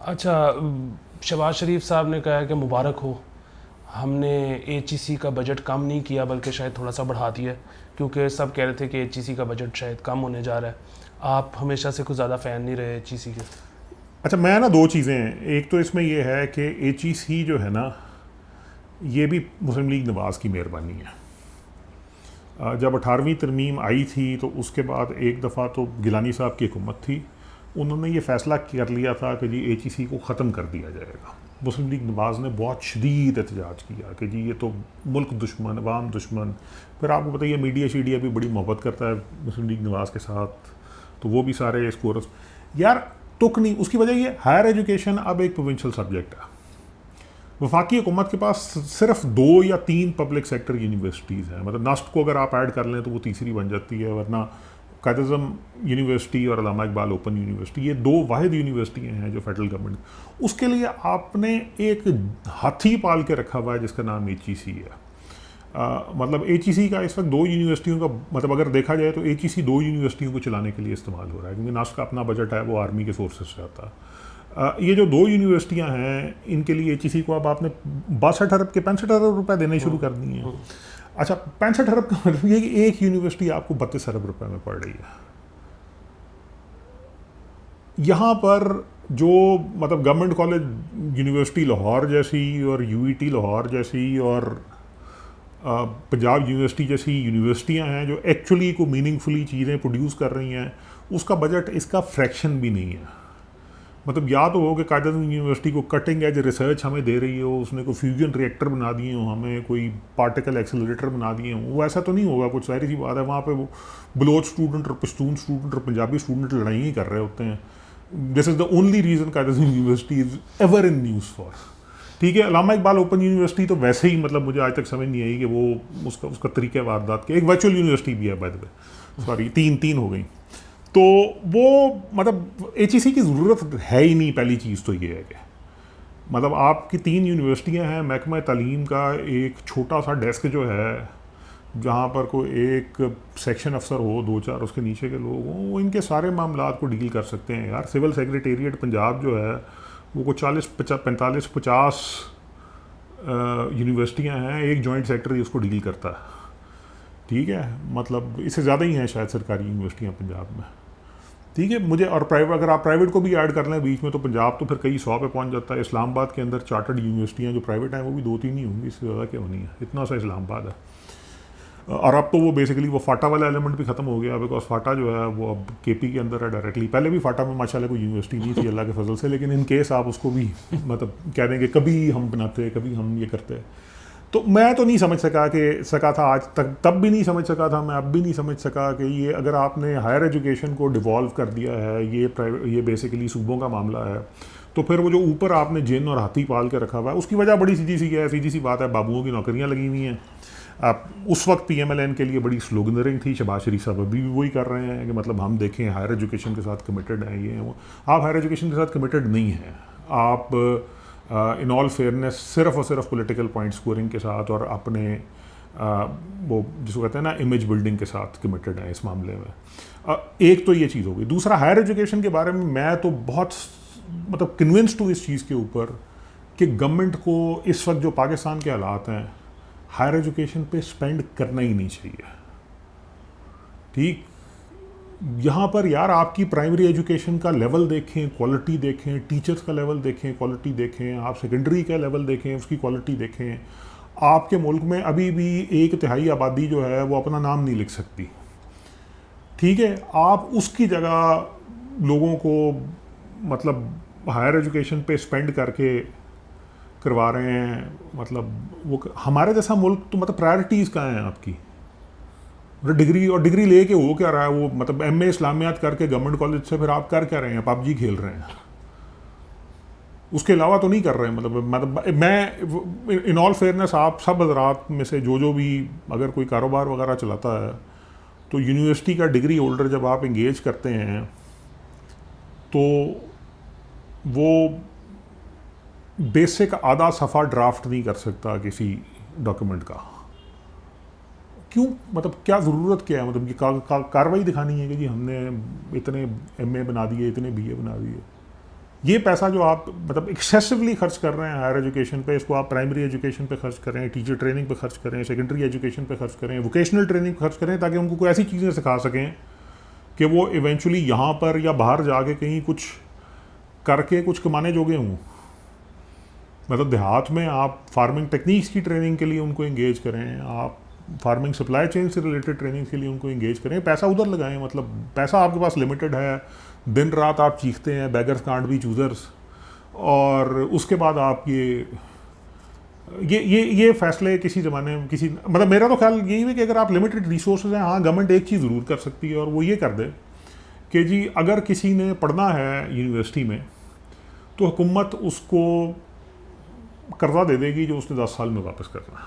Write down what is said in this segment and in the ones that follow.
अच्छा, शहबाज शरीफ साहब ने कहा है कि मुबारक हो, हमने एचईसी का बजट कम नहीं किया बल्कि शायद थोड़ा सा बढ़ा दिया है, क्योंकि सब कह रहे थे कि एचईसी का बजट शायद कम होने जा रहा है। आप हमेशा से कुछ ज़्यादा फ़ैन नहीं रहे एचईसी के। अच्छा, मैं ना दो चीज़ें हैं। एक तो इसमें ये है कि एचईसी जो है ना, ये भी मुस्लिम लीग नवाज़ की मेहरबानी है। जब 18वीं तरमीम आई थी तो उसके बाद एक दफ़ा तो गिलानी साहब की हुकूमत थी, उन्होंने ये फ़ैसला कर लिया था कि जी एचईसी को ख़त्म कर दिया जाएगा। मुस्लिम लीग नवाज़ ने बहुत शदीद एहतजाज किया कि जी ये तो मुल्क दुश्मन, अवाम दुश्मन। फिर आपको बताइए मीडिया शीडिया भी बड़ी मोहब्बत करता है मुस्लिम लीग नवाज़ के साथ, तो वो भी सारे इस कोरस यार तुक नहीं। उसकी वजह ये हायर एजुकेशन अब एक प्रोविंशियल सब्जेक्ट है। वफाकी हुकूमत के पास सिर्फ 2 या 3 पब्लिक सेक्टर यूनिवर्सिटीज़ हैं, मतलब नस्ट को अगर आप ऐड कर लें तो वो तीसरी बन जाती है, वरना कायद-ए-आज़म यूनिवर्सिटी और अल्लामा इकबाल ओपन यूनिवर्सिटी, ये 2 वाहिद यूनिवर्सिटियाँ हैं जो फेडरल गवर्नमेंट। उसके लिए आपने एक हाथी पाल के रखा हुआ है जिसका नाम एचईसी है। मतलब एचईसी का इस वक्त 2 यूनिवर्सिटियों का, मतलब अगर देखा जाए तो एचईसी 2 यूनिवर्सिटियों को चलाने के लिए इस्तेमाल हो रहा है, क्योंकि नास्ट का अपना बजट है वो आर्मी के सोर्सेज से आता है। ये जो 2 यूनिवर्सिटियां हैं इनके लिए एचईसी को अब आपने 62 अरब के 65 अरब रुपए देने शुरू कर दिए हैं। अच्छा, 65 अरब का मतलब ये कि एक यूनिवर्सिटी आपको 32 अरब रुपए में पड़ रही है। यहाँ पर जो मतलब गवर्नमेंट कॉलेज यूनिवर्सिटी लाहौर जैसी और यूईटी लाहौर जैसी और पंजाब यूनिवर्सिटी जैसी यूनिवर्सिटियां हैं जो एक्चुअली को मीनिंगफुली चीज़ें प्रोड्यूस कर रही हैं, उसका बजट इसका फ्रैक्शन भी नहीं है। मतलब या तो हो कि कायद-ए-आज़म यूनिवर्सिटी को कटिंग एज रिसर्च हमें दे रही हो, उसने कोई फ्यूजन रिएक्टर बना दिए हो, हमें कोई पार्टिकल एक्सेलरेटर बना दिए हों, वो ऐसा तो नहीं होगा। कुछ जाहिर सी बात है वहाँ पे वो बलोच स्टूडेंट और पश्तून स्टूडेंट और पंजाबी स्टूडेंट लड़ाई ही कर रहे होते हैं। This is the only reason Quaid-e-Azam university is ever in news for. ठीक है, अल्लामा इकबाल ओपन यूनिवर्सिटी तो वैसे ही, मतलब मुझे आज तक समझ नहीं आई कि वो उसका तरीक़ा वारदात के, एक वर्चुअल यूनिवर्सिटी भी है बाय द वे, सॉरी तीन हो गई। तो वो मतलब एचईसी की ज़रूरत है ही नहीं। पहली चीज़ तो ये है कि मतलब आपकी 3 यूनिवर्सिटियां हैं, महकमा तालीम का एक छोटा सा डेस्क जो है जहाँ पर कोई एक सेक्शन अफसर हो, 2-4 उसके नीचे के लोग हों, वो इनके सारे मामलात को डील कर सकते हैं यार। सिविल सेक्रेटेरिएट पंजाब जो है वो को 45-50 यूनिवर्सिटियाँ हैं, एक जॉइंट सेक्रेटरी उसको डील करता है। ठीक है, मतलब इससे ज़्यादा ही हैं शायद सरकारी यूनिवर्सिटियाँ पंजाब में। ठीक है, मुझे और प्राइवेट, अगर आप प्राइवेट को भी ऐड कर लें बीच में तो पंजाब तो फिर कई 100 पे पहुंच जाता है। इस्लामाबाद के अंदर चार्टर्ड यूनिवर्सिटियाँ जो प्राइवेट हैं वो भी 2-3 ही होंगी, इससे ज़्यादा क्या होनी है, इतना सा इस्लामाबाद है। और अब तो वो बेसिकली वो फाटा वाला एलिमेंट भी ख़त्म हो गया, बिकॉज फाटा जो है वो अब केपी के अंदर है डायरेक्टली। पहले भी फाटा में माशाल्लाह कोई यूनिवर्सिटी नहीं थी अल्लाह के फजल से, लेकिन इन केस आप उसको भी मतलब कह देंगे कभी हम बनाते, कभी हम ये करते। तो मैं तो नहीं समझ सका था आज तक, तब भी नहीं समझ सका था, मैं अब भी नहीं समझ सका कि ये अगर आपने हायर एजुकेशन को डिवॉल्व कर दिया है, ये बेसिकली सूबों का मामला है, तो फिर वो जो ऊपर आपने जिन और हाथी पाल के रखा हुआ है उसकी वजह बड़ी सीधी सी बात है, बाबुओं की नौकरियां लगी हुई हैं। आप उस वक्त पीएमएलएन के लिए बड़ी स्लोगनरिंग थी, शहबाज शरीफ साहब अभी भी वही कर रहे हैं कि मतलब हम देखें हायर एजुकेशन के साथ कमिटेड हैं, ये वो। आप हायर एजुकेशन के साथ कमिटेड नहीं हैं, आप इन ऑल फेयरनेस सिर्फ और सिर्फ पॉलिटिकल पॉइंट स्कोरिंग के साथ और अपने वो जिसको कहते हैं ना इमेज बिल्डिंग के साथ कमिटेड है इस मामले में। एक तो ये चीज़ हो गई। दूसरा, हायर एजुकेशन के बारे में मैं तो बहुत मतलब कन्विंस्ड हूँ इस चीज़ के ऊपर कि गवर्नमेंट को इस वक्त जो पाकिस्तान के हालात हैं, हायर एजुकेशन पे स्पेंड करना ही नहीं चाहिए। ठीक, यहाँ पर यार आपकी प्राइमरी एजुकेशन का लेवल देखें, क्वालिटी देखें, टीचर्स का लेवल देखें, क्वालिटी देखें, आप सेकेंडरी का लेवल देखें, उसकी क्वालिटी देखें। आपके मुल्क में अभी भी 1/3 आबादी जो है वो अपना नाम नहीं लिख सकती। ठीक है, आप उसकी जगह लोगों को मतलब हायर एजुकेशन पे स्पेंड करके करवा रहे हैं। मतलब वो हमारे जैसा मुल्क तो मतलब प्रायोरिटीज़ कहाँ हैं आपकी? डिग्री लेके हो क्या रहा है वो, मतलब एमए इस्लामियात करके गवर्नमेंट कॉलेज से फिर आप कर क्या रहे हैं? पबजी खेल रहे हैं, उसके अलावा तो नहीं कर रहे हैं। मतलब मैं इन ऑल फेयरनेस आप सब हजरात में से जो भी अगर कोई कारोबार वगैरह चलाता है तो यूनिवर्सिटी का डिग्री होल्डर जब आप इंगेज करते हैं तो वो बेसिक आधा सफ़ा ड्राफ्ट नहीं कर सकता किसी डॉक्यूमेंट का। क्यों? मतलब क्या ज़रूरत क्या है? मतलब ये कार्रवाई दिखानी है कि जी हमने इतने एमए बना दिए, इतने बीए बना दिए। ये पैसा जो आप मतलब एक्सेसिवली खर्च कर रहे हैं हायर एजुकेशन पे, इसको आप प्राइमरी एजुकेशन पे खर्च करें, टीचर ट्रेनिंग पे खर्च करें, सेकेंडरी एजुकेशन पे खर्च करें, वोकेशनल ट्रेनिंग पे खर्च करें, ताकि उनको कोई ऐसी चीज़ें सिखा सकें कि वो इवेंचुअली यहाँ पर या बाहर जाके कहीं कुछ करके कुछ कमाने जोगे हों। मतलब देहात में आप फार्मिंग टेक्निक्स की ट्रेनिंग के लिए उनको एंगेज करें, आप फार्मिंग सप्लाई चेन से रिलेटेड ट्रेनिंग के लिए उनको एंगेज करें, पैसा उधर लगाएं। मतलब पैसा आपके पास लिमिटेड है, दिन रात आप चीखते हैं बेगर्स कांट बी चूज़र्स, और उसके बाद आप ये फैसले किसी ज़माने में किसी मतलब मेरा तो ख्याल यही है कि अगर आप लिमिटेड रिसोर्सेज हैं, हाँ गवर्नमेंट एक चीज़ ज़रूर कर सकती है और वो ये कर दे कि जी अगर किसी ने पढ़ना है यूनिवर्सिटी में तो हुकूमत उसको कर्जा दे देगी जो उसने 10 साल में वापस करना है।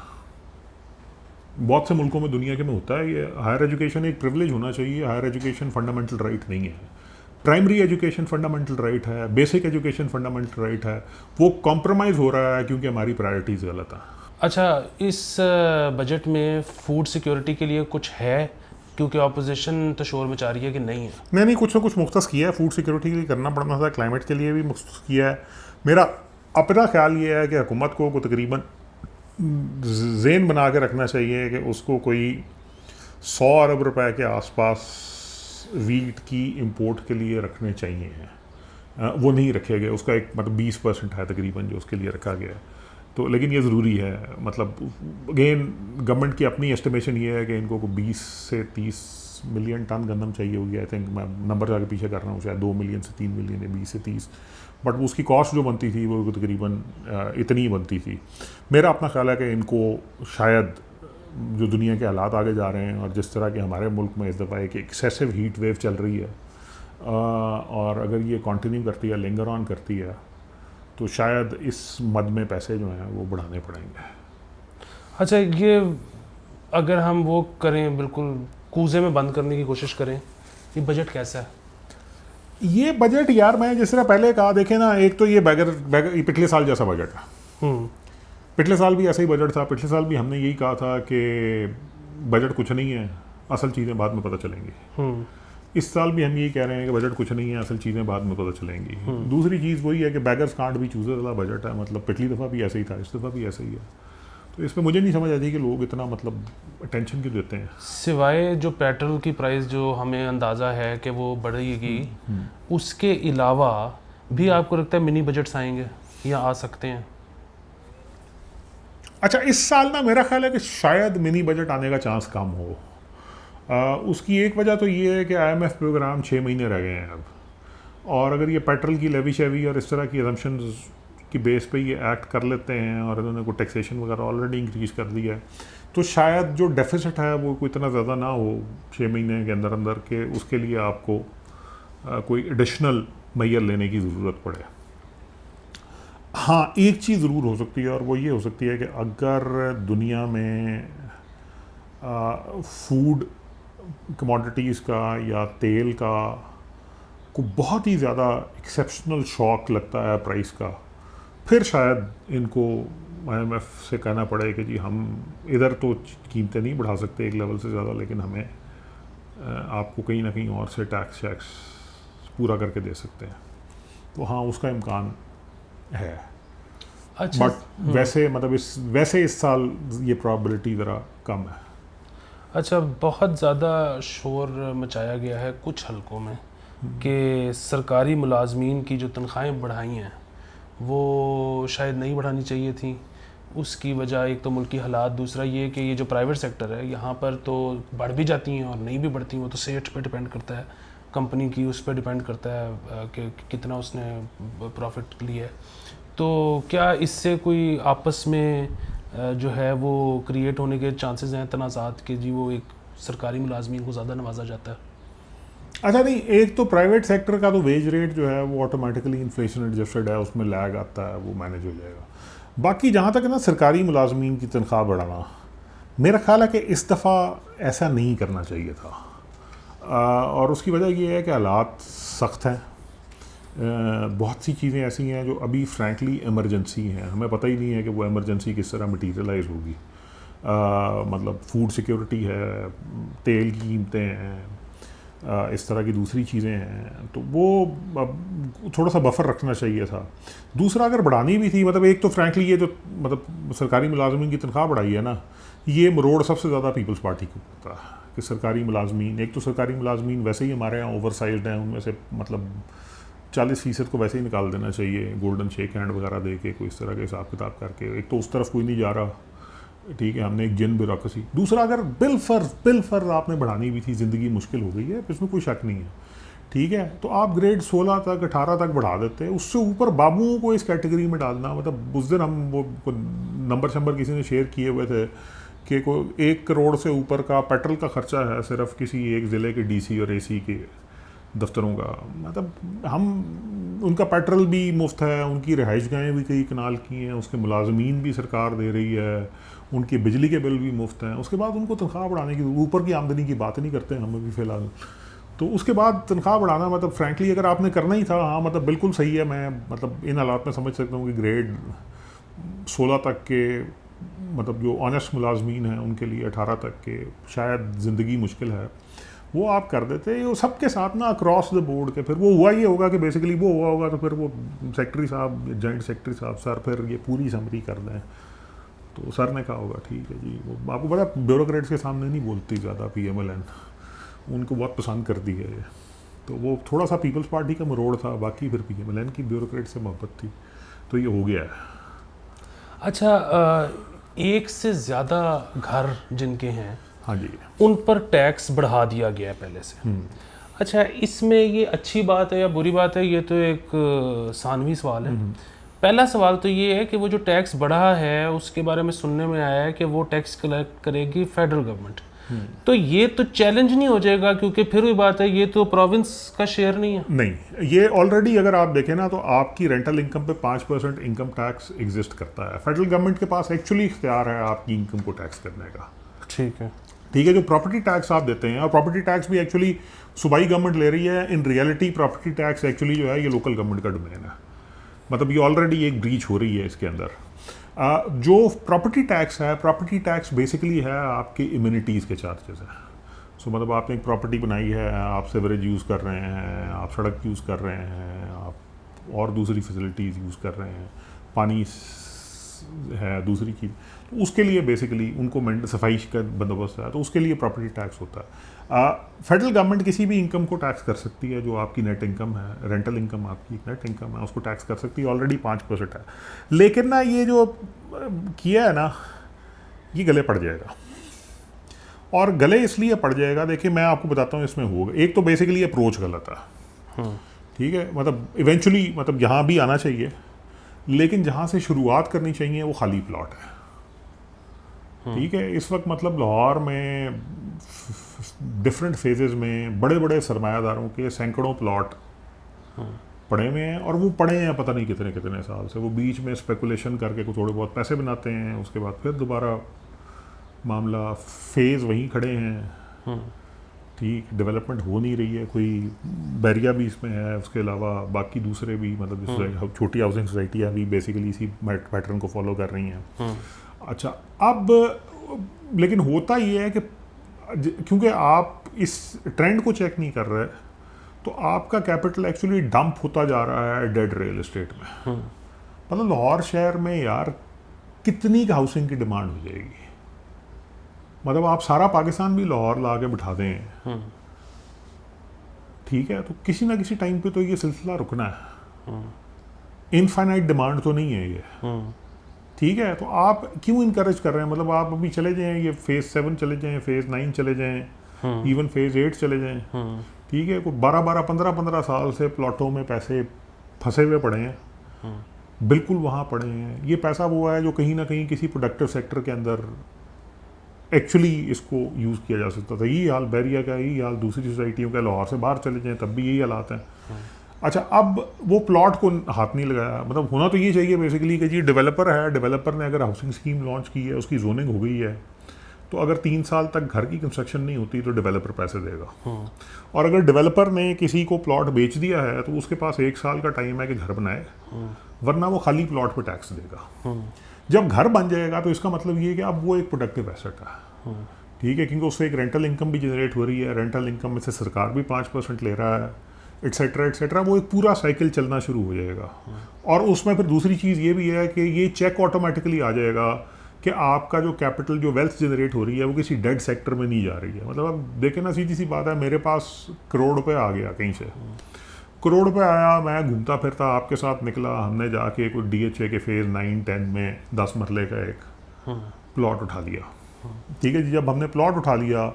बहुत से मुल्कों में दुनिया के में होता है ये। हायर एजुकेशन एक प्रिविलेज होना चाहिए, हायर एजुकेशन फंडामेंटल राइट नहीं है। प्राइमरी एजुकेशन फंडामेंटल राइट है, बेसिक एजुकेशन फंडामेंटल राइट है, वो कॉम्प्रोमाइज़ हो रहा है क्योंकि हमारी प्रायोरिटीज़ गलत हैं। अच्छा, इस बजट में फूड सिक्योरिटी के लिए कुछ है? क्योंकि अपोजिशन तो शोर मचा रही है कि नहीं है। नहीं, कुछ ना कुछ मुख्तस किया है, फूड सिक्योरिटी के लिए करना पड़ना था, क्लाइमेट के लिए भी मुख्तस किया है। मेरा अपना ख्याल ये है कि हुकूमत को तकरीबन ज़ेन बना के रखना चाहिए कि उसको कोई 100 अरब रुपए के आसपास वीट की इंपोर्ट के लिए रखने चाहिए हैं। वो नहीं रखे गए, उसका एक मतलब 20% है तकरीबन जो उसके लिए रखा गया है। तो लेकिन ये ज़रूरी है, मतलब अगेन गवर्नमेंट की अपनी एस्टिमेशन ये है कि इनको 20 से 30 मिलियन टन गंदम चाहिए होगी। आई थिंक मैं नंबर आगे पीछे कर रहा हूँ, शायद 2 मिलियन से 3 मिलियन या 20 से 30, बट उसकी कॉस्ट जो बनती थी वो तकरीबन इतनी ही बनती थी। मेरा अपना ख्याल है कि इनको शायद जो दुनिया के हालात आगे जा रहे हैं और जिस तरह के हमारे मुल्क में इस दफ़ा एक एक्सेसिव हीट वेव चल रही है, और अगर ये कंटिन्यू करती है, लिंगर ऑन करती है, तो शायद इस मद में पैसे जो हैं वो बढ़ाने पड़ेंगे। अच्छा, ये अगर हम वो करें, बिल्कुल कूजे में बंद करने की कोशिश करें, ये बजट कैसा है? ये बजट यार, मैं जिस तरह पहले कहा, देखें ना, एक तो ये बैगर पिछले साल जैसा बजट है। पिछले साल भी ऐसा ही बजट था। पिछले साल भी हमने यही कहा था कि बजट कुछ नहीं है, असल चीज़ें बाद में पता चलेंगी। इस साल भी हम यही कह रहे हैं कि बजट कुछ नहीं है, असल चीज़ें बाद में पता चलेंगी। दूसरी चीज़ वही है कि बैगर्स कांट बी चूज़र्स वाला बजट है। मतलब पिछली दफ़ा भी ऐसे ही था, इस दफ़ा भी ऐसे ही है। तो इसमें मुझे नहीं समझ आती कि लोग इतना मतलब अटेंशन क्यों देते हैं। सिवाय जो पेट्रोल की प्राइस जो हमें अंदाज़ा है कि वो बढ़ेगी, उसके अलावा भी आपको लगता है मिनी बजट्स आएंगे या आ सकते हैं? अच्छा, इस साल ना मेरा ख्याल है कि शायद मिनी बजट आने का चांस कम हो। उसकी एक वजह तो ये है कि IMF प्रोग्राम 6 महीने रह गए हैं अब, और अगर ये पेट्रोल की लेवी शेवी और इस तरह की असम्पशंस की बेस पे ये एक्ट कर लेते हैं और इन्होंने को टैक्सेशन वगैरह ऑलरेडी इंक्रीज़ कर दिया है, तो शायद जो डेफिसिट है वो कोई इतना ज़्यादा ना हो 6 महीने के अंदर अंदर के उसके लिए आपको कोई एडिशनल मैयर लेने की ज़रूरत पड़े। हाँ, एक चीज़ ज़रूर हो सकती है और वो ये हो सकती है कि अगर दुनिया में फूड कमोडिटीज़ का या तेल का को बहुत ही ज़्यादा एक्सेप्शनल शॉक लगता है प्राइस का, फिर शायद इनको IMF से कहना पड़े कि जी हम इधर तो कीमतें नहीं बढ़ा सकते एक लेवल से ज़्यादा, लेकिन हमें आपको कहीं ना कहीं और से टैक्स पूरा करके दे सकते हैं। तो हाँ, उसका इम्कान है। अच्छा, बट वैसे मतलब वैसे इस साल ये प्रॉबिलिटी ज़रा कम है। अच्छा, बहुत ज़्यादा शोर मचाया गया है कुछ हलकों में कि सरकारी मुलाजमीन की जो तनख्वाहें बढ़ाई हैं वो शायद नहीं बढ़ानी चाहिए थी। उसकी वजह एक तो मुल्की हालात, दूसरा ये कि ये जो प्राइवेट सेक्टर है यहाँ पर तो बढ़ भी जाती हैं और नहीं भी बढ़ती, वो तो सेठ पे डिपेंड करता है, कंपनी की उस पर डिपेंड करता है कि कितना उसने प्रॉफिट लिया है। तो क्या इससे कोई आपस में जो है वो क्रिएट होने के चांसेस हैं तनाज़ात के, जी वो एक सरकारी मुलाजमीन को ज़्यादा नवाजा जाता है? अच्छा नहीं, एक तो प्राइवेट सेक्टर का तो वेज रेट जो है वो ऑटोमेटिकली इन्फ्लेशन एडजस्टेड है, उसमें लैग आता है, वो मैनेज हो जाएगा। बाकी जहाँ तक है ना सरकारी मुलाजमीन की तनख्वाह बढ़ाना, मेरा ख्याल है कि इस दफ़ा ऐसा नहीं करना चाहिए था, और उसकी वजह ये है कि हालात सख्त हैं। बहुत सी चीज़ें ऐसी हैं जो अभी फ्रैंकली इमरजेंसी हैं, हमें पता ही नहीं है कि वो इमरजेंसी किस तरह मटीरियलाइज होगी। मतलब फूड सिक्योरिटी है, तेल की कीमतें हैं, इस तरह की दूसरी चीज़ें हैं, तो वो थोड़ा सा बफर रखना चाहिए था। दूसरा अगर बढ़ानी भी थी, मतलब एक तो फ्रैंकली ये जो मतलब सरकारी मुलाजमीन की तनख्वाह बढ़ाई है ना, ये मरोड़ सबसे ज़्यादा पीपल्स पार्टी को पड़ता है कि सरकारी मुलाजमीन, एक तो सरकारी मुलाजमीन वैसे ही हमारे यहाँ ओवरसाइज्ड हैं, उनमें से मतलब 40% को वैसे ही निकाल देना चाहिए, गोल्डन शेक हैंड वगैरह दे के, कोई इस तरह के हिसाब किताब करके। एक तो उस तरफ कोई नहीं जा रहा, ठीक है, हमने एक जिन ब्यूरोक्रेसी। दूसरा अगर बिल फर्ज आपने बढ़ानी भी थी, ज़िंदगी मुश्किल हो गई है, इसमें कोई शक नहीं है, ठीक है, तो आप ग्रेड 16 तक 18 तक बढ़ा देते। उससे ऊपर बाबुओं को इस कैटेगरी में डालना, मतलब उस दिन हम वो नंबर किसी ने शेयर किए हुए थे कि कोई 1 करोड़ से ऊपर का पेट्रोल का खर्चा है सिर्फ किसी एक ज़िले के DC और AC के दफ्तरों का। मतलब हम उनका पेट्रोल भी मुफ्त है, उनकी रिहाइशगाहें भी कई कनाल की हैं, उसके मुलाजमीन भी सरकार दे रही है, उनके बिजली के बिल भी मुफ्त हैं। उसके बाद उनको तनख्वाह बढ़ाने की, ऊपर की आमदनी की बात नहीं करते हैं हम अभी फ़िलहाल। तो उसके बाद तनख्वाह बढ़ाना, मतलब फ्रैंकली अगर आपने करना ही था, हाँ मतलब बिल्कुल सही है। मैं मतलब इन हालात में समझ सकता हूँ कि ग्रेड 16 तक के मतलब जो ऑनेस्ट मुलाजमीन हैं उनके लिए 18 तक के शायद ज़िंदगी मुश्किल है, वो आप कर देते। वो सबके साथ ना अक्रॉस द बोर्ड के, फिर वो हुआ ये होगा कि बेसिकली वो हुआ होगा तो फिर वो सेक्रेटरी साहब, जॉइंट सेक्रेटरी साहब, सर फिर ये पूरी समरी कर दें, तो सर ने कहा होगा ठीक है जी। वो आपको पता ब्यूरोक्रेट्स के सामने नहीं बोलती ज़्यादा PMLN, उनको बहुत पसंद करती है ये। तो वो थोड़ा सा पीपल्स पार्टी का मरोड़ था, बाकी फिर PMLN की ब्यूरोक्रेट से मोहब्बत थी, तो ये हो गया है। अच्छा, एक से ज़्यादा घर जिनके हैं, हाँ जी, उन पर टैक्स बढ़ा दिया गया है पहले से। अच्छा, इसमें ये अच्छी बात है या बुरी बात है, ये तो एक सानवी सवाल है। पहला सवाल तो ये है कि वो जो टैक्स बढ़ा है उसके बारे में सुनने में आया है कि वो टैक्स कलेक्ट करेगी फेडरल गवर्नमेंट। तो ये तो चैलेंज नहीं हो जाएगा, क्योंकि फिर वही बात है, ये तो प्रोविंस का शेयर नहीं है। नहीं, ये ऑलरेडी अगर आप देखें ना, तो आपकी रेंटल इनकम पे 5% इनकम टैक्स एग्जिस्ट करता है। फेडरल गवर्नमेंट के पास एक्चुअली इख्तियार है आपकी इनकम को टैक्स करने का, ठीक है। ठीक है। जो प्रॉपर्टी टैक्स आप देते हैं, और प्रॉपर्टी टैक्स भी एक्चुअली सूबाई गवर्नमेंट ले रही है, in reality property tax actually जो है ये लोकल गवर्नमेंट का डोमेन है। मतलब ये ऑलरेडी एक ब्रीच हो रही है इसके अंदर। जो प्रॉपर्टी टैक्स है, प्रॉपर्टी टैक्स बेसिकली है आपके इम्यूनिटीज़ के चार्जेस है। सो मतलब आपने एक प्रॉपर्टी बनाई है, आप सेवरेज यूज़ कर रहे हैं, आप सड़क यूज़ कर रहे हैं, आप और दूसरी फैसिलिटीज़ यूज़ कर रहे हैं, पानी है दूसरी चीज़, तो उसके लिए बेसिकली उनको सफाई का बंदोबस्त है, तो उसके लिए प्रॉपर्टी टैक्स होता है। फेडरल गवर्नमेंट किसी भी इनकम को टैक्स कर सकती है, जो आपकी नेट इनकम है, रेंटल इनकम आपकी नेट इनकम है, उसको टैक्स कर सकती है, ऑलरेडी 5% है। लेकिन ना ये जो किया है ना, ये गले पड़ जाएगा। और गले इसलिए पड़ जाएगा, देखिए मैं आपको बताता हूँ इसमें होगा। एक तो बेसिकली अप्रोच गलत है, ठीक है, मतलब इवेंचुअली मतलब यहाँ भी आना चाहिए, लेकिन जहाँ से शुरुआत करनी चाहिए वो खाली प्लॉट है, ठीक है। इस वक्त मतलब लाहौर में डिफरेंट फेजेस में बड़े बड़े सरमायादारों के सैकड़ों प्लॉट पड़े हुए हैं, और वो पड़े हैं पता नहीं कितने कितने साल से। वो बीच में स्पेकुलेशन करके कुछ थोड़े बहुत पैसे बनाते हैं, उसके बाद फिर दोबारा मामला फेज़ वहीं खड़े हैं, ठीक, डेवलपमेंट हो नहीं रही है। कोई बैरिया भी इसमें है, उसके अलावा बाकी दूसरे भी मतलब छोटी हाउसिंग सोसाइटियाँ भी बेसिकली इसी पैटर्न को फॉलो कर रही हैं। अच्छा, अब लेकिन होता ये है कि क्योंकि आप इस ट्रेंड को चेक नहीं कर रहे, तो आपका कैपिटल एक्चुअली डंप होता जा रहा है डेड रियल एस्टेट में। मतलब लाहौर शहर में यार कितनी हाउसिंग की डिमांड हो जाएगी, मतलब आप सारा पाकिस्तान भी लाहौर ला के बिठा दें, ठीक है, तो किसी ना किसी टाइम पे तो ये सिलसिला रुकना है। इनफाइनाइट डिमांड तो नहीं है ये, ठीक है। तो आप क्यों इनकरेज कर रहे हैं? मतलब आप अभी चले जाएं, ये फेज़ 7 चले जाएं, फेज़ 9 चले जाएं, इवन फेज़ 8 चले जाएं, ठीक है। कोई 12-12, 15-15 साल से प्लॉटों में पैसे फंसे हुए पड़े हैं, बिल्कुल वहाँ पड़े हैं। ये पैसा वो है जो कहीं ना कहीं किसी प्रोडक्टिव सेक्टर के अंदर एक्चुअली इसको यूज़ किया जा सकता था। यही हाल बैरिया का, यही हाल दूसरी सोसाइटियों का। लाहौर से बाहर चले जाएं तब भी यही हालात हैं। अच्छा, अब वो प्लॉट को हाथ नहीं लगाया। मतलब होना तो ये चाहिए बेसिकली कि जी डेवलपर है, डेवलपर ने अगर हाउसिंग स्कीम लॉन्च की है, उसकी जोनिंग हो गई है, तो अगर 3 साल तक घर की कंस्ट्रक्शन नहीं होती तो डेवलपर पैसे देगा। और अगर डेवलपर ने किसी को प्लॉट बेच दिया है तो उसके पास 1 साल का टाइम है कि घर बनाए, वरना वो खाली प्लॉट पर टैक्स देगा। जब घर बन जाएगा तो इसका मतलब ये है कि अब वो एक प्रोडक्टिव एसेट है, ठीक है, क्योंकि उससे एक रेंटल इनकम भी जनरेट हो रही है, रेंटल इनकम में से सरकार भी 5% ले रहा है, एट्सेट्रा एट्सेट्रा। वो एक पूरा साइकिल चलना शुरू हो जाएगा। और उसमें फिर दूसरी चीज़ ये भी है कि ये चेक ऑटोमेटिकली आ जाएगा कि आपका जो कैपिटल, जो वेल्थ जनरेट हो रही है, वो किसी डेड सेक्टर में नहीं जा रही है। मतलब अब देखें ना, सीधी सी बात है, मेरे पास करोड़ रुपये आ गया कहीं से, करोड़ रुपये आया, मैं घूमता फिरता आपके साथ निकला, हमने जाके कोई DHA के फेज़ 9-10 में 10 मरले का एक प्लॉट उठा लिया। ठीक है जी, जब हमने प्लॉट उठा लिया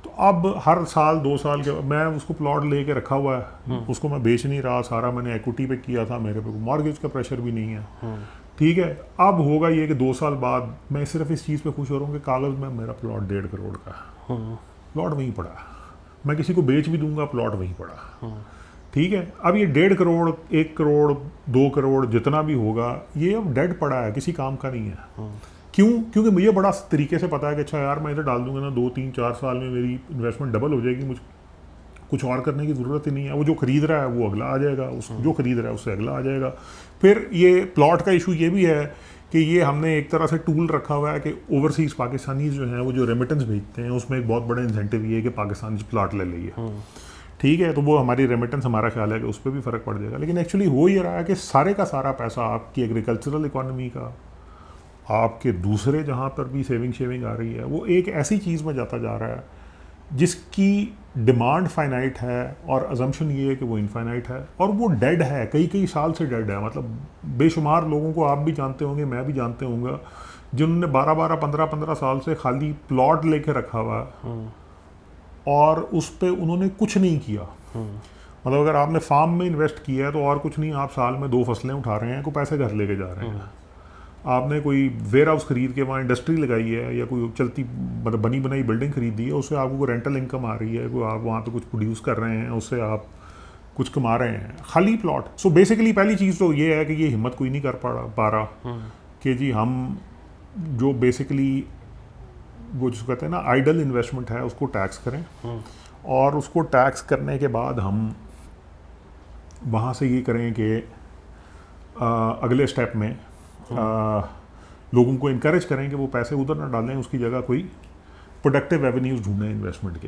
तो अब हर साल 2 साल के मैं उसको प्लॉट लेके रखा हुआ है, उसको मैं बेच नहीं रहा, सारा मैंने इक्विटी पे किया था, मेरे पे मॉर्गेज का प्रेशर भी नहीं है। ठीक है, अब होगा ये कि 2 साल बाद मैं सिर्फ इस चीज़ पे खुश हो रहा हूँ कि कागज़ में मेरा प्लॉट 1.5 करोड़ का है, प्लॉट वहीं पड़ा है, मैं किसी को बेच भी दूंगा, प्लॉट वहीं पड़ा। ठीक है, अब ये 1.5 करोड़, 1 करोड़, 2 करोड़ जितना भी होगा, ये अब डेड पड़ा है, किसी काम का नहीं है। क्यों? क्योंकि मुझे बड़ा तरीके से पता है कि अच्छा यार, मैं इधर डाल दूंगा ना, 2-3-4 साल में मेरी इन्वेस्टमेंट डबल हो जाएगी, मुझे कुछ और करने की ज़रूरत ही नहीं है। वो जो खरीद रहा है वो अगला आ जाएगा, उस जो खरीद रहा है उससे अगला आ जाएगा। फिर ये प्लॉट का इशू ये भी है कि ये हमने एक तरह से टूल रखा हुआ है कि ओवरसीज़ पाकिस्तानी जो हैं, वो जो रेमिटेंस भेजते हैं, उसमें एक बहुत बड़ा इंसेंटिव ये है कि पाकिस्तान से प्लॉट ले लिए। ठीक है, तो वो हमारी रेमिटेंस, हमारा ख्याल है कि उस पर भी फ़र्क पड़ जाएगा। लेकिन एक्चुअली हो ये रहा है कि सारे का सारा पैसा आपकी एग्रीकल्चरल इकॉनमी का, आपके दूसरे जहाँ पर भी सेविंग आ रही है, वो एक ऐसी चीज़ में जाता जा रहा है जिसकी डिमांड फाइनाइट है और अजम्पशन ये है कि वो इनफाइनाइट है, और वो डेड है, कई साल से डेड है। मतलब बेशुमार लोगों को आप भी जानते होंगे, मैं भी जानते होंगे, जिन्होंने 12-12, 15-15 साल से खाली प्लॉट लेके रखा हुआ है और उस पर उन्होंने कुछ नहीं किया। मतलब अगर आपने फार्म में इन्वेस्ट किया है तो और कुछ नहीं, आप साल में 2 फसलें उठा रहे हैं, कोई पैसे घर लेके जा रहे हैं। आपने कोई वेयर हाउस खरीद के वहाँ इंडस्ट्री लगाई है, या कोई चलती मतलब बनी बनाई बिल्डिंग खरीदी है, उससे आपको कोई रेंटल इनकम आ रही है, कोई आप वहाँ पे कुछ प्रोड्यूस कर रहे हैं, उससे आप कुछ कमा रहे हैं, खाली प्लॉट। सो बेसिकली पहली चीज़ तो ये है कि ये हिम्मत कोई नहीं कर पा रहा कि जी हम जो बेसिकली वो जिसको कहते हैं ना आइडल इन्वेस्टमेंट है, उसको टैक्स करें, और उसको टैक्स करने के बाद हम वहाँ से ये करें कि अगले स्टेप में लोगों को इनकरेज करें कि वो पैसे उधर ना डालें, उसकी जगह कोई प्रोडक्टिव एवेन्यूज ढूंढें इन्वेस्टमेंट के।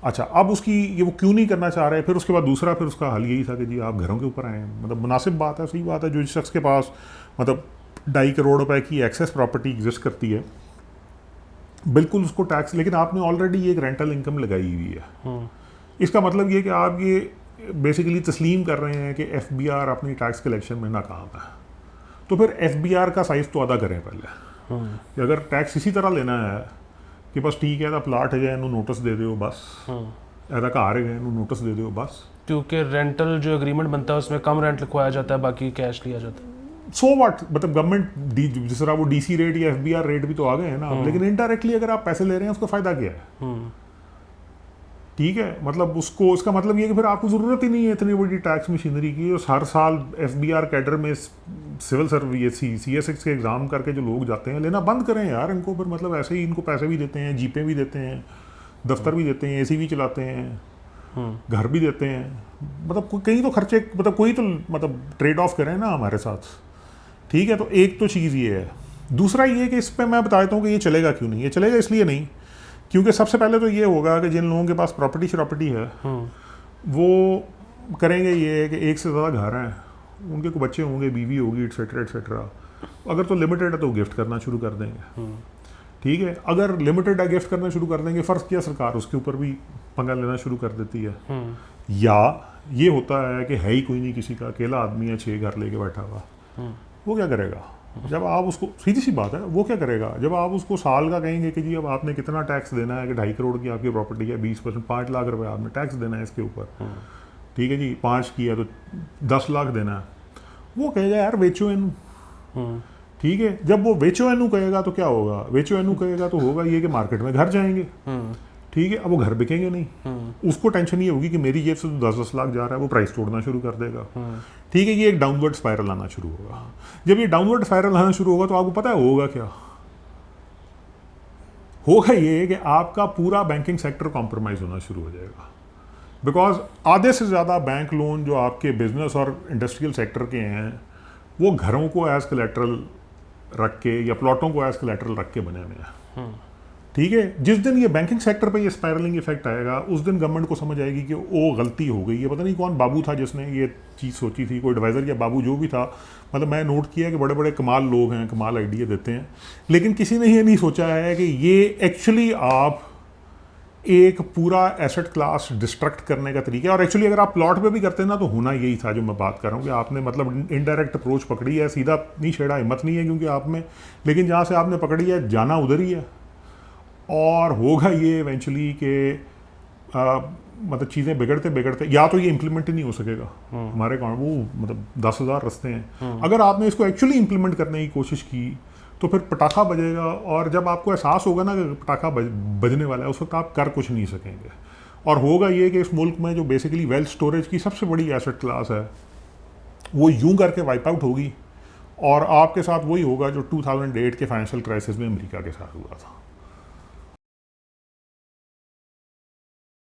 अच्छा, अब उसकी ये वो क्यों नहीं करना चाह रहे, फिर उसके बाद दूसरा फिर उसका हल यही था कि जी आप घरों के ऊपर आएँ। मतलब मुनासिब बात है, सही बात है, जो शख्स के पास मतलब 2.5 करोड़ रुपए की एक्सेस प्रॉपर्टी एग्जिस्ट करती है, बिल्कुल उसको टैक्स, लेकिन आपने ऑलरेडी एक रेंटल इनकम लगाई हुई है। इसका मतलब ये कि आप ये बेसिकली तस्लीम कर रहे हैं कि FBR अपनी टैक्स कलेक्शन में नाकाम है, तो फिर FBR का साइज़ तो अदा करें पहले। कि अगर टैक्स इसी तरह लेना है कि बस ठीक है, प्लाट है इन्हों नोटिस दे दो बस, ऐसा घर है इन्हों नोटिस दे दो बस, क्योंकि रेंटल जो एग्रीमेंट बनता है उसमें कम रेंट लिखवाया जाता है, बाकी कैश लिया जाता है। सो व्हाट, मतलब गवर्नमेंट जिस तरह वो DC रेट या FBR रेट भी तो आ गए हैं ना, लेकिन इनडायरेक्टली अगर आप पैसे ले रहे हैं उसका फ़ायदा क्या है? ठीक है, मतलब उसको, इसका मतलब ये कि फिर आपको ज़रूरत ही नहीं है इतनी बड़ी टैक्स मशीनरी की। और हर साल FBR कैडर में सिविल सर्विस CS6 के एग्ज़ाम करके जो लोग जाते हैं, लेना बंद करें यार इनको। फिर मतलब ऐसे ही इनको पैसे भी देते हैं, जीपे भी देते हैं, दफ्तर भी देते हैं, AC भी चलाते हैं, घर भी देते हैं, मतलब कहीं तो खर्चे, मतलब कोई तो मतलब ट्रेड ऑफ करें ना हमारे साथ। ठीक है, तो एक तो चीज़ ये है। दूसरा ये कि इस पर मैं बता देता हूँ कि ये चलेगा क्यों नहीं। ये चलेगा इसलिए नहीं क्योंकि सबसे पहले तो ये होगा कि जिन लोगों के पास प्रॉपर्टी है वो करेंगे ये कि एक से ज़्यादा घर हैं, उनके को बच्चे होंगे, बीवी होगी, एट्सेट्रा एट्सेट्रा। अगर तो लिमिटेड है तो गिफ्ट करना शुरू कर देंगे। ठीक है, अगर लिमिटेड है गिफ्ट करना शुरू कर देंगे, फ़र्ज़ किया सरकार उसके ऊपर भी पंगा लेना शुरू कर देती है। या ये होता है कि है ही कोई नहीं, किसी का अकेला आदमी है, 6 घर लेके बैठा हुआ, वो क्या करेगा? जब आप उसको, सीधी सी बात है, वो क्या करेगा जब आप उसको साल का कहेंगे कि जी अब आपने कितना टैक्स देना है, कि 2.5 करोड़ की आपकी प्रॉपर्टी है, 20%, 5 लाख रुपए आपने टैक्स देना है इसके ऊपर। ठीक है जी, 5 की है तो 10 लाख देना है। वो कहेगा यार बेचो इनू। ठीक है, जब वो बेचो इनू कहेगा तो क्या होगा? बेचो इनू कहेगा तो होगा ये कि मार्केट में घर जाएंगे। ठीक है, अब वो घर बिकेंगे नहीं, उसको टेंशन ये होगी कि मेरी जेब से तो 10-10 लाख जा रहा है, वो प्राइस तोड़ना शुरू कर देगा। ठीक है, ये एक डाउनवर्ड स्पाइरल आना शुरू होगा। जब ये डाउनवर्ड स्पाइरल आना शुरू होगा तो आपको पता है होगा क्या? होगा ये कि आपका पूरा बैंकिंग सेक्टर कॉम्प्रोमाइज़ होना शुरू हो जाएगा। बिकॉज आधे से ज़्यादा बैंक लोन जो आपके बिजनेस और इंडस्ट्रियल सेक्टर के हैं, वो घरों को एज कलेक्ट्रल रख के या प्लॉटों को एज कलेक्ट्रल रख के बने हुए हैं। ठीक है। जिस दिन ये बैंकिंग सेक्टर पे ये स्पायरलिंग इफेक्ट आएगा उस दिन गवर्नमेंट को समझ आएगी कि वो गलती हो गई है। पता नहीं कौन बाबू था जिसने ये चीज़ सोची थी, कोई एडवाइज़र या बाबू जो भी था, मतलब मैं नोट किया कि बड़े बड़े कमाल लोग हैं, कमाल आइडिया देते हैं, लेकिन किसी ने ये नहीं सोचा है कि ये एक्चुअली आप एक पूरा एसेट क्लास डिस्ट्रक्ट करने का तरीका है। और एक्चुअली अगर आप प्लॉट पे भी करते हैं ना तो होना यही था जो मैं बात कर रहा हूँ कि आपने मतलब इनडायरेक्ट अप्रोच पकड़ी है, सीधा नहीं छेड़ा, हिम्मत नहीं है क्योंकि आप में, लेकिन जहाँ से आपने पकड़ी है जाना उधर ही है। और होगा ये इवेंचुअली कि मतलब चीज़ें बिगड़ते बिगड़ते या तो ये इम्प्लीमेंट ही नहीं हो सकेगा हमारे अकाउंट, वो मतलब 10,000 रास्ते हैं। अगर आपने इसको एक्चुअली इम्प्लीमेंट करने की कोशिश की तो फिर पटाखा बजेगा, और जब आपको एहसास होगा ना कि पटाखा बजने वाला है उस वक्त आप कर कुछ नहीं सकेंगे। और होगा ये कि इस मुल्क में जो बेसिकली वेल्थ स्टोरेज की सबसे बड़ी एसेट क्लास है वो यूं करके वाइप आउट होगी, और आपके साथ वही होगा जो 2008 के फाइनेंशियल क्राइसिस में अमेरिका के साथ हुआ था।